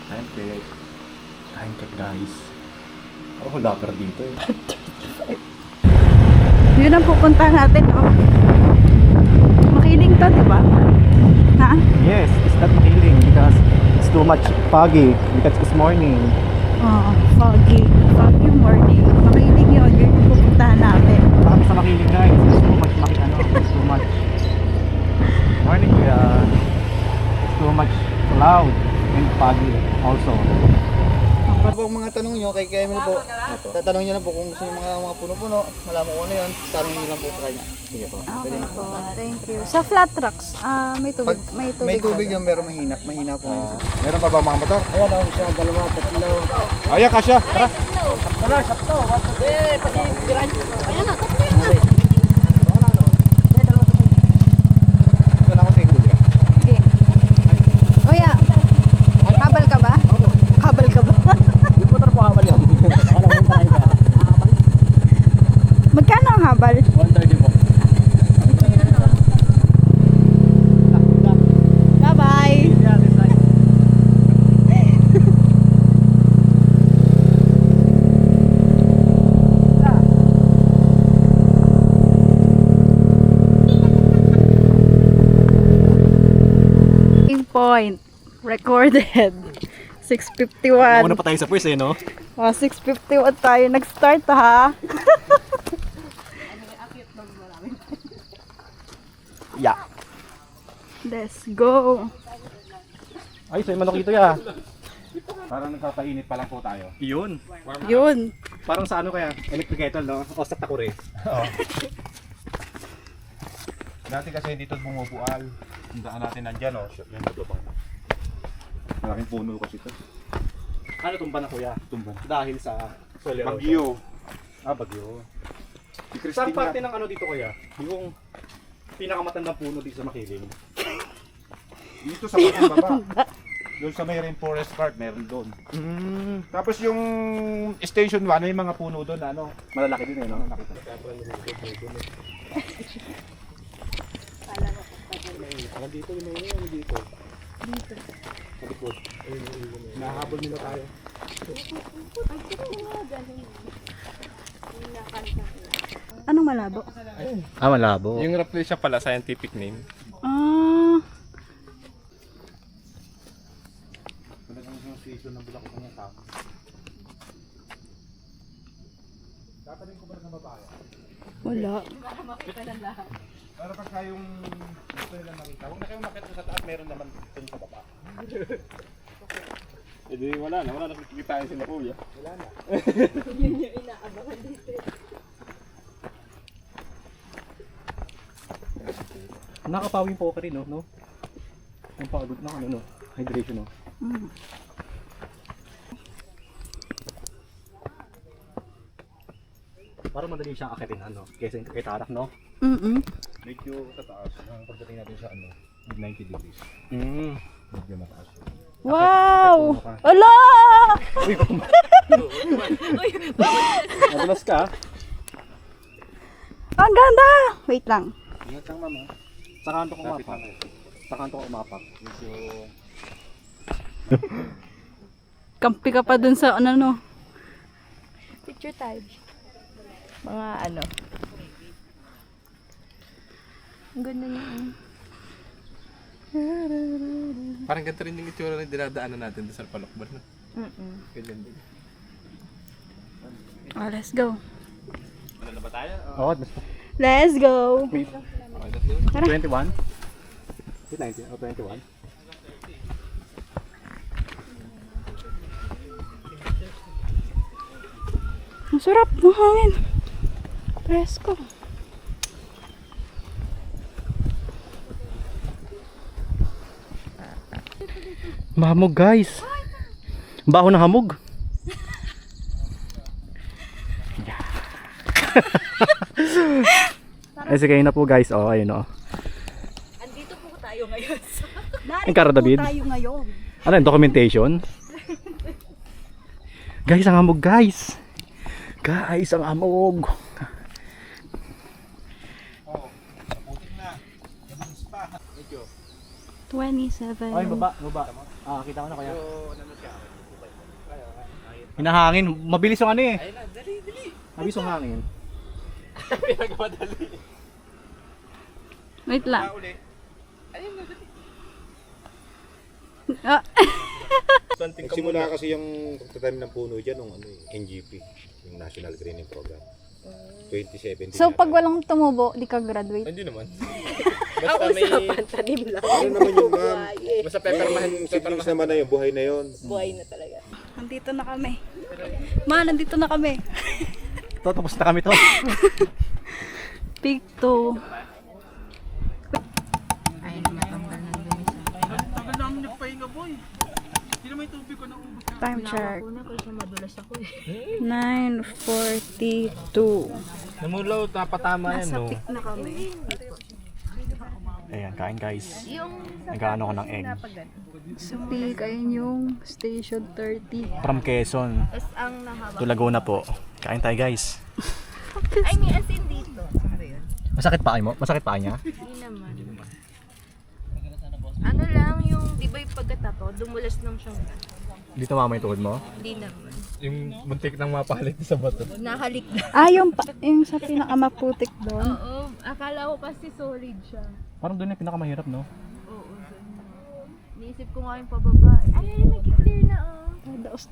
Time check. Time check guys. Oh, lapper dito eh. Yun ang pupuntahan natin, oh. Makiling to, di ba? Ha? Yes, it's not makiling because it's too much foggy because it's morning. Oo, foggy. Foggy morning. Makiling yun. Yun yung pupuntahan natin. Bakit sa makiling guys? It's too much it's too much. Morning kuya. It's too much cloud and foggy also. Ano po ang mga tanong nyo kay Kemil po? Tatanong nyo na po kung gusto nyo mga puno-puno, malaman ko ano yun, tanong nyo lang po sa kanya. Sige po. Okay po. Thank you. Sa flat trucks, may tubig. May tubig. May tubig yung pero mahina po. Meron pa ba mga motor? Ayan ako siya, dalawa, tatlo. Ayan, kasya. Tara. Ito na ako sa inyo. Okay. Kuya, habal ka ba? Habal ka ba? Yung motor po habal yan. Magkano ang habal? 130 po. Bye-bye. Point recorded 6:51. Muna pa tayo sa first eh, no? 6:51 tayo nag-start ha. Yeah. Let's go. Ay, sa'yo manok ito ya. Parang nagpapainit pa lang po tayo. Yun. Yun. Parang sa ano kaya? Electric kettle, no? O sa takure. Oo. Dati kasi dito bumubual. Ang daan natin nandyan, oh. Yan ito pang. Malaking puno kasi ito. Ano tumba na kuya? Tumba. Dahil sa soil erosion. Bagyo. Ah, bagyo. Saan parte ng ano dito kuya? Yung pinakamatandang puno dito sa Makiling. Dito sa baba. Doon sa may rainforest park, meron doon. Tapos yung station 1, may mga puno doon, ano, malalaki din eh, no? Nakita. Dito yung may ano dito. Dito. Sa likod. Nahabol nila tayo. Anong malabo? Ah, malabo. Yung Rafflesia pala, scientific name. Ah, Talagang yung season ng bulak ko ng tao. Tatanin ko ba ng babae? wala. Para pagka yung gusto nila makita, huwag na kayong makita sa taas, meron naman dun sa baba. Eh di wala na nakikitaan sila kuya. Wala na. Nakapawing po ka rin, no? Ang pagod na ano, no? Hydration, no? Mm. Para madali siyang akitin, ano? Kaysa yung kay Tarak, no? Medyo sa taas. Ang pagdating natin sa ano, 90 degrees. Medyo mataas. Wow! Ala! Nadulas ka? Ang ganda! Wait lang. Ingat kang mama. Sa kanto ko umapak. Sa kanto ko umapak. Medyo... Kampi ka pa dun sa ano no. Picture time. Mga ano. Ang ganda niya. Parang ganito rin yung itsura na dinadaanan natin sa Palokban. No? Ganyan din. Oh, let's go. Ano na ba tayo? Oo, Let's go. Okay, let's go. 21? 19 o 21? Ang sarap ng hangin. Presko. Mahamog guys. Baho ng hamog. Ay sige na po guys. Oh, ayun oh. Andito po tayo ngayon. Ang Cara David? Tayo ngayon. Ano yung documentation? Guys, ang hamog guys. Guys, ang hamog. 27. Okay, baba. Ah, kita ko na kaya. Hinahangin. Mabilis yung ano eh. Ayun na, dali. Mabilis yung hangin. Pinagmadali. Wait lang. Ayun na, dali. Ah. Nagsimula kasi yung pagtatanim ng puno dyan ng NGP, yung National Greening Program. 2017. So, pag walang tumubo, di ka graduate? Hindi naman. Basta may... Ano naman yung ma'am? Basta peppermahan. Yung seedlings naman na yun, buhay na yun. Nandito na kami. Nandito na kami. Ito, tapos na kami to. Pick 2. Time check. 9:42. Namulaw, napatama yan, no? Na kami. Ayan, kain guys. Nag-ano ko ng egg. So, pili kayo yung station 30. From Quezon. To Laguna po. Kain tayo guys. Ay, may asin dito. Masakit pa mo? Masakit pa niya? Hindi naman. Ano lang yung, di ba yung pagkatato, dumulas ng siyang Dito mama yung tuhod mo? Hindi naman. Yung muntik nang mapalit sa bato. Nakalik na. Yung sa pinakamaputik doon. Oo, akala ko kasi solid siya. Parang doon yung pinakamahirap, no? Oo, niisip ko nga yung pababa. Ay, nag-clear na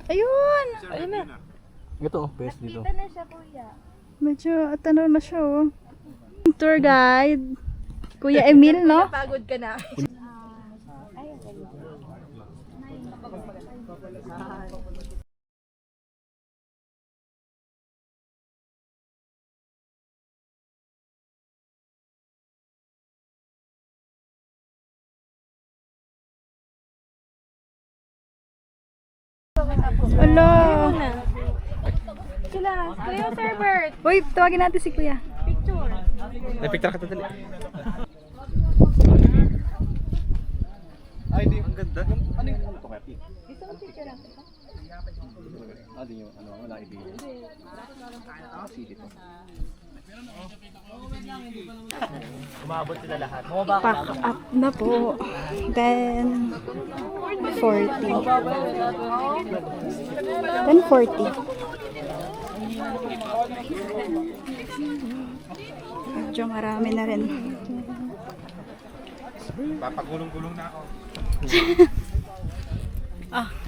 Ayun! Ayun na. Ito, best dito. Kita na siya, kuya. Medyo atanaw na siya, oh. Tour guide. Kuya Emil, no? Pagod ka na. Hello! Sila, Kuya Sir Bert. Uy, tawagin natin si Kuya. Picture. Napicture ka dali. Ay, di. Ang ganda. Ano yung ano to kaya? Gusto mo picture lang? Ah, di yung ano, wala ibigay. Sige to. Umabot sila lahat. Pack up na po. Then, 40. Then, 40. Medyo marami na rin. Papagulong-gulong na ako.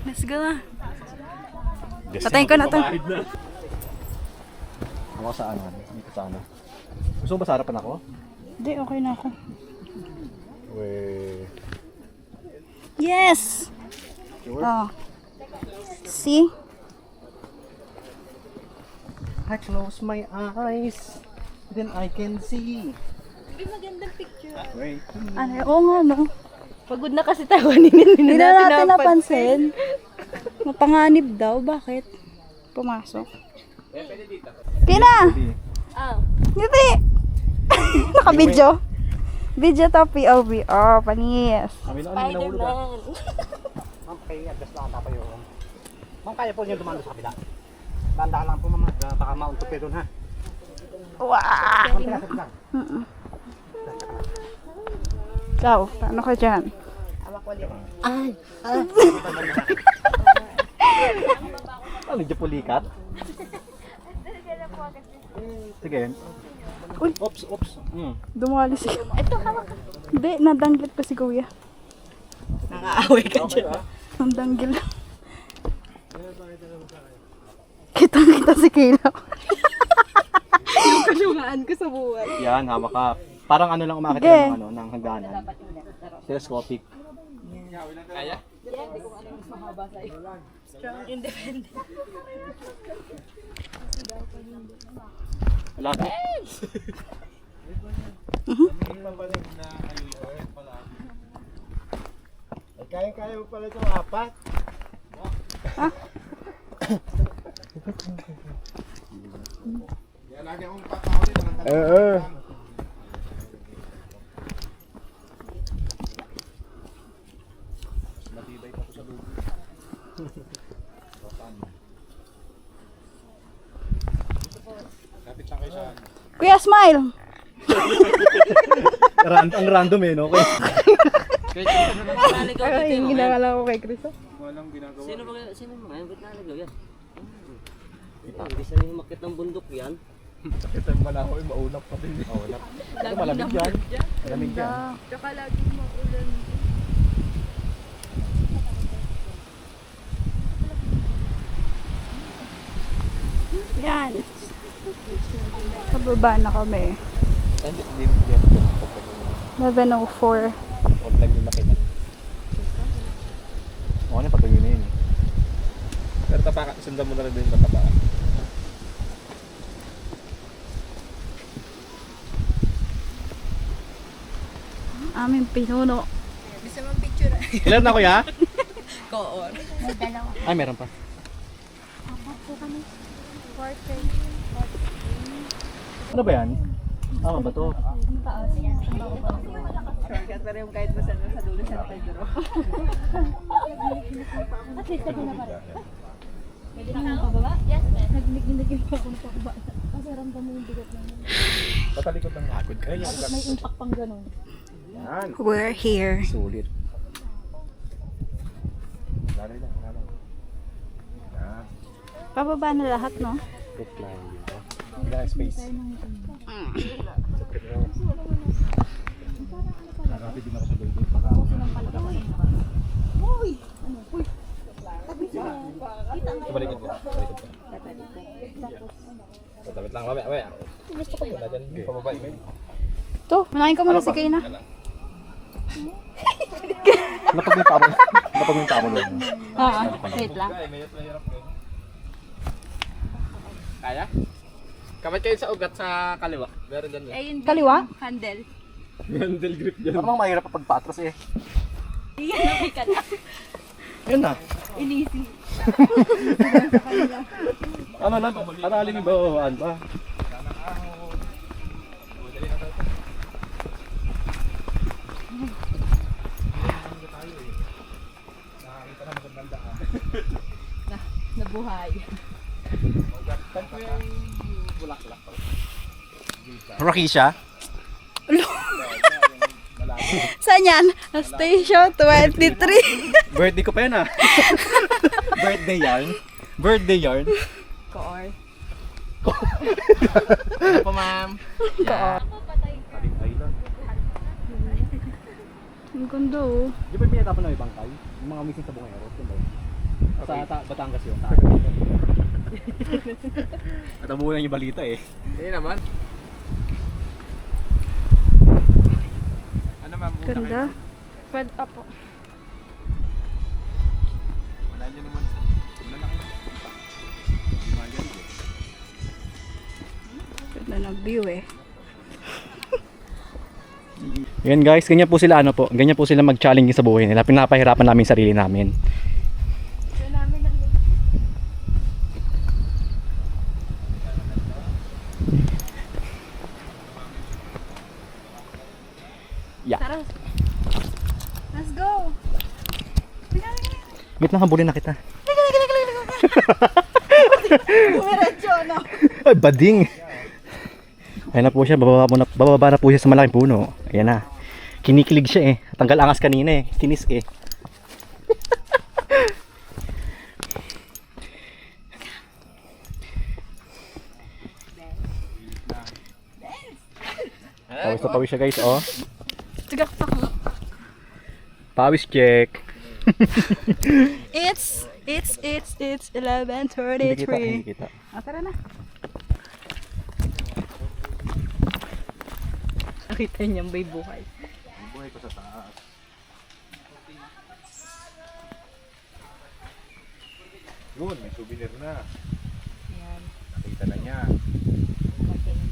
Let's go na. Patayin ko na to. Ako saan? Dito sa ano? Gusto mo ba sa harapan ako? Hindi, okay na ako. Weh. Yes! Oh. See? I close my eyes, then I can see. Hindi magandang picture. Wait. Ano, oo nga, no? Pagod na kasi tayo. Hindi Hindi na natin napansin. Mapanganib daw. Bakit? Pumasok. Pina! Ah. Ngiti! Naka-video. Video to POV. Oh, panis. Spider-Man. Ma'am, kaya adjust lang ang tapayo. Ma'am, kaya po niyo dumalo sa kabila. Tandaan lang po ma'am, baka mauntupi doon ha. Wow! Ma'am, tigasap lang. Ikaw, paano ka dyan? Ah, medyo pulikat. Sige. Uy. Oops. Dumali si... Ito, hawak ka. Hindi, nadanggit pa si Kuya. Nakaaway ka dyan. Nadanggil. Kitang-kita si Kayla. Yung kasyungaan ko sa buhay. Yan, hawak ka. Parang ano lang umakit Okay. ng ano, ng hangganan. Telescopic. Kaya? Strong, independent. Wala ka. Kaya mo pala itong apat. Kuya, smile! Ang random eh, no? Okay. Ay, yung ginakala ko kay Chris. Walang ginagawa. Sino ba ngayon? Ba't nalagaw yan? Hindi sa rin makit ng bundok yan. Sakit ang bala ko, maulap pa din. Maulap. Lagi Malamig naman yan. dyan. Malamig yan. Tsaka laging maulan. Yan. Pababa na kami. Hindi yan. 11:04. Huwag lang yung makita. Oo na, patuloy na yun eh. Pero tapaka, sundan mo na rin din yung matapaka. Aming pinuno. Gusto mong picture? Ilan na kuya? Koon. Ay, meron pa. Ano ba yan? Ah, ba to? Shortcut pero yung kahit basta sa dulo sa Pedro. At least sabi na pa rin. Pwede na kang pababa? Yes, ma'am. Nagnig-nigin pa ako ng pababa. Kasi ramdam mo yung bigat naman. Patalikod ng hagod. Ay, yung May impact pang ganun. yan. We're here. Sulit. Lalay lang, lalay. Yan. Pababa na lahat, no? Good plan dito. Wala space. Nakapit din ako sa building. Baka ako na Balikod ka. Balikod ka. Tatawit lang, mamaya. Gusto ko muna dyan. Pababa yun. To, manahin ka muna si Kayna. Napagminta mo doon. Wait lang. Kaya? Kamay kayo sa ugat sa kaliwa. Meron dyan. Ayun, Kaliwa? handle. Handle grip dyan. Parang mahirap pag patras eh. Iyan na may kala. Yun na. Inisi. Ano lang, aralin ba o ano ba? Nabuhay. Rakisha? Saan yan? Station 23. Birthday ko pa yan ah. Birthday yarn. Birthday yarn. Koor. Ano po ma'am? Ang ganda oh. Di ba pinatapon na may bangkay? Yung mga missing sa Bungero. Sa Batangas yun. Natabunan yung balita eh. Hindi naman. Ano ma'am? Ganda. Fed up po. Wala nyo naman sa... Wala na kayo. Ganda ng view eh. Yan guys, ganyan po sila ganyan po sila mag-challenge sa buhay nila. Pinapahirapan namin sarili namin. Yeah. Tara. Let's go. Wait lang, habulin na kita. Diretso na. Ay, bading. Ayan na po siya, bababa na po siya sa malaking puno. Ayan na. Kinikilig siya eh. Tanggal angas kanina eh. Kinis eh. Pawis na pawis siya guys, oh. Tigak pa ko. Pawis check. It's Hindi kita, 11:33. hindi kita. Tara na. Nakita niyang may buhay. Buhay ko sa taas. Yun, may souvenir na. Yan. Nakita na niya.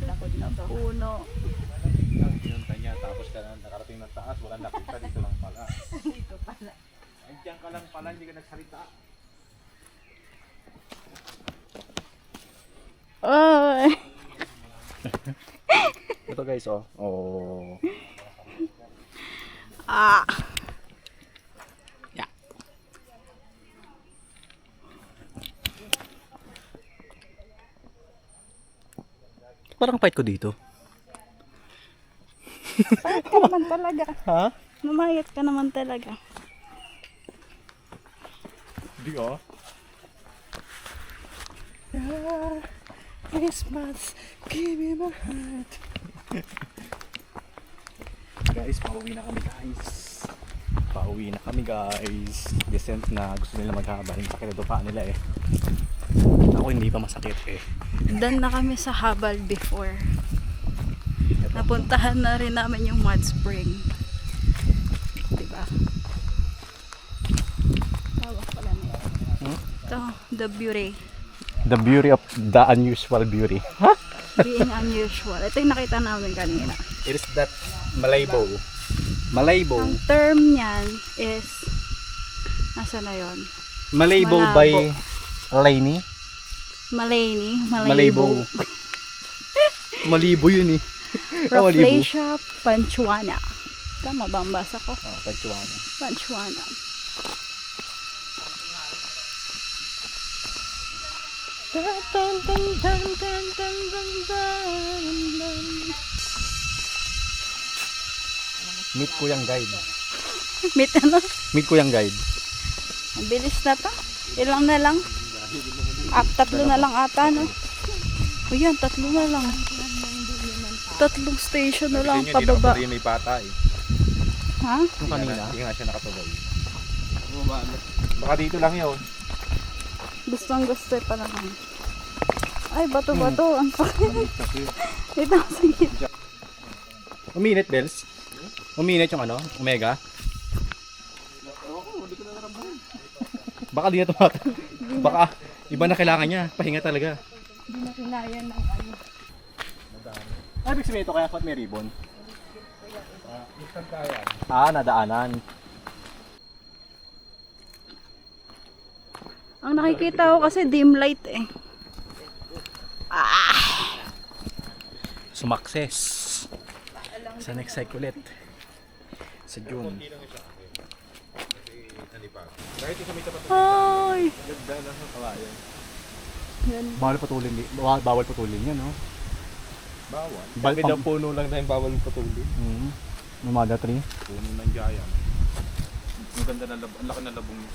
Lakod na to. Puno. Pinunta niya. Tapos ka na nakarating ng taas. Walang nakita. Dito lang pala. Dito pala. Andiyan ka lang pala. Hindi ka nagsalita. Ay. Ito guys, oh. Oh. Ah. Parang fight ko dito. Bakit ka naman talaga? Ha? Mamayat ka naman talaga. Di oh. Christmas, give me my heart. Guys, pauwi na kami guys. Decent na, gusto nila maghabal. Sakit ito pa nila eh. Ako hindi pa masakit eh. Done na kami sa habal before. Napuntahan na rin namin yung mud spring. Diba? Tawag pala na yun. Ito, the beauty. The beauty of the unusual beauty. Being unusual. Ito yung nakita namin kanina. It is that Malaybo. Malaybo. Ang term niyan is, nasa na yun? Malaybo Malabo. by Lainey. Malayni. Malaybo. Malibo yun eh. Rafflesia panchuana. Tama ba ang basa ko? Oh, Panchuana. Panchuana. Meet ko yung guide. Meet ano? Meet ko yung guide. Ang bilis na to. Ilang na lang? Tatlo na lang ata, no? O yan, tatlo na lang. Tatlong station na lang pababa. Hindi may bata eh. Ha? Yung kanina. Hindi nga siya nakatuloy. Baka dito lang yun. Gustong gusto pa naman. Ay, bato-bato. Ang sakit. Ito, sige. Uminit, Dels. Uminit yung ano, Omega. Baka di na tumata. Baka iba na kailangan niya. Pahinga talaga. Hindi na kinaya ng ano. Ay, ibig sabihin ito kaya may ribbon? Nadaanan. Ang nakikita ko kasi dim light eh. Sumakses. Sa next cycle ulit. Sa June. Ay! Bawal putulin. Bawal putulin yan, no? Bawal. Bal- Bakit daw puno lang na yung bawal patulin? Numada tree. Puno ng giant. Ang ganda na ang laki ng labong niya.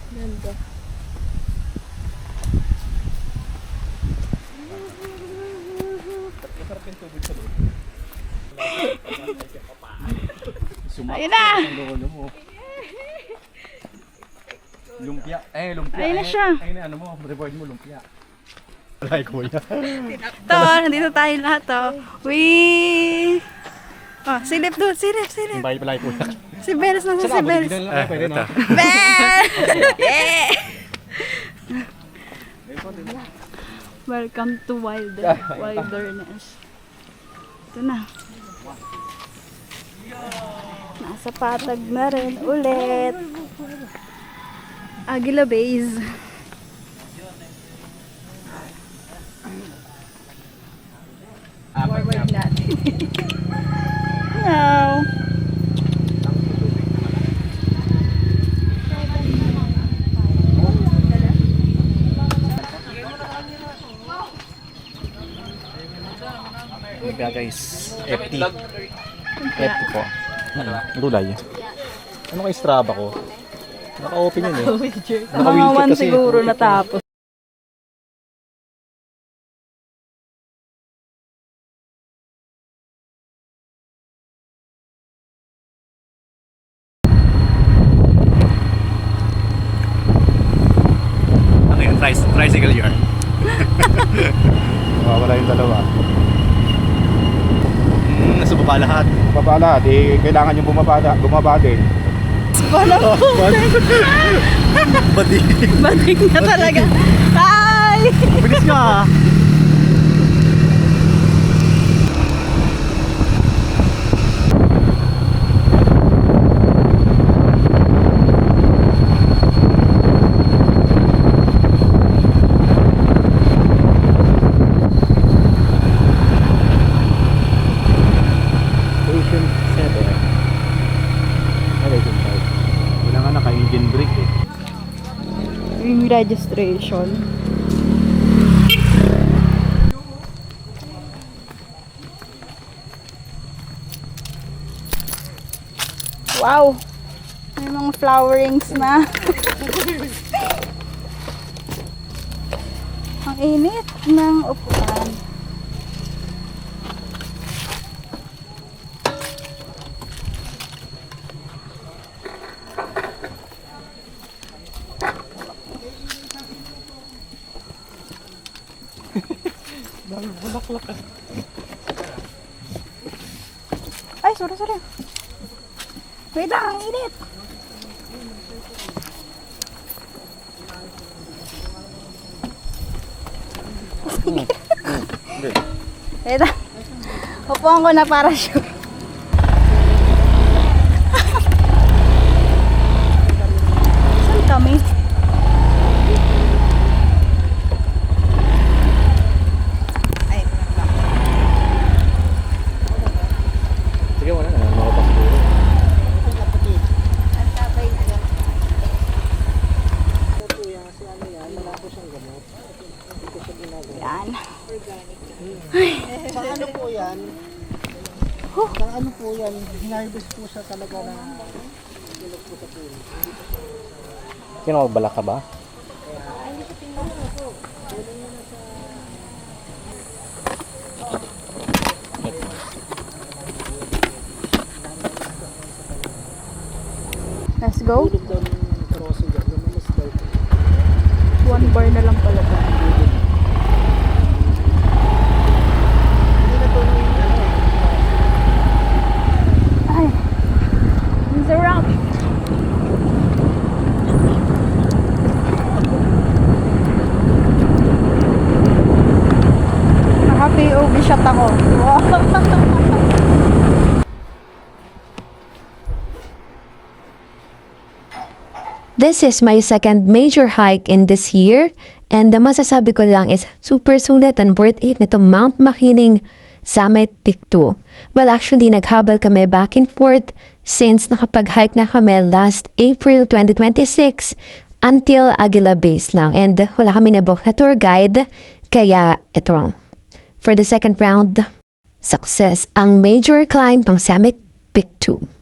Ganda. Masarap yung tubig sa loob. Ayun na! Lumpia. Lumpia. Ayun na siya. Ayun na, ano mo, reward mo, lumpia. Wala kuya. Ito, nandito tayo lahat oh. Wee! Oh, silip doon, silip. Invite pala kuya. Si Beres na si Beres. Pwede no? Beres! Yeah! Welcome to wilderness. Ito na. Nasa patag na rin ulit. Aguila Base. Forward natin. Hello. Lumpia guys. FT. FT po. Gulay. Ano kay Strava ko? Naka-open yun eh. Mga one siguro natapos. Ano yun? Tricycle yarn. Mawawala yung dalawa. Nasa baba lahat. Babala, di kailangan yung bumaba din. Walang Badi. Bating na talaga. Hi! Bilis ka. Station 7. Wala nga naka-engine brake eh. Yung registration. Wow! May mga flowerings na. Ang init ng upuan. Ay, sorry. Wait lang, ang init. Wait lang. Upuan ko na para sure. Saan kami? Ay, Sige, wala na. Makapasuro. Yan. Sino magbalak ka ba? Let's go. 1 bar na lang pala ba? Ay, it's a wrap. Happy OB shot ako. Wow. This is my second major hike in this year, and the masasabi ko lang is super sulit and worth it nito Mount Makiling Summit Peak 2. Well, actually, naghabal kami back and forth since nakapag-hike na kami last April 2026 until Aguila Base lang, and wala kami nabook na tour guide, kaya ito. For the second round, success ang major climb ng Summit Peak 2.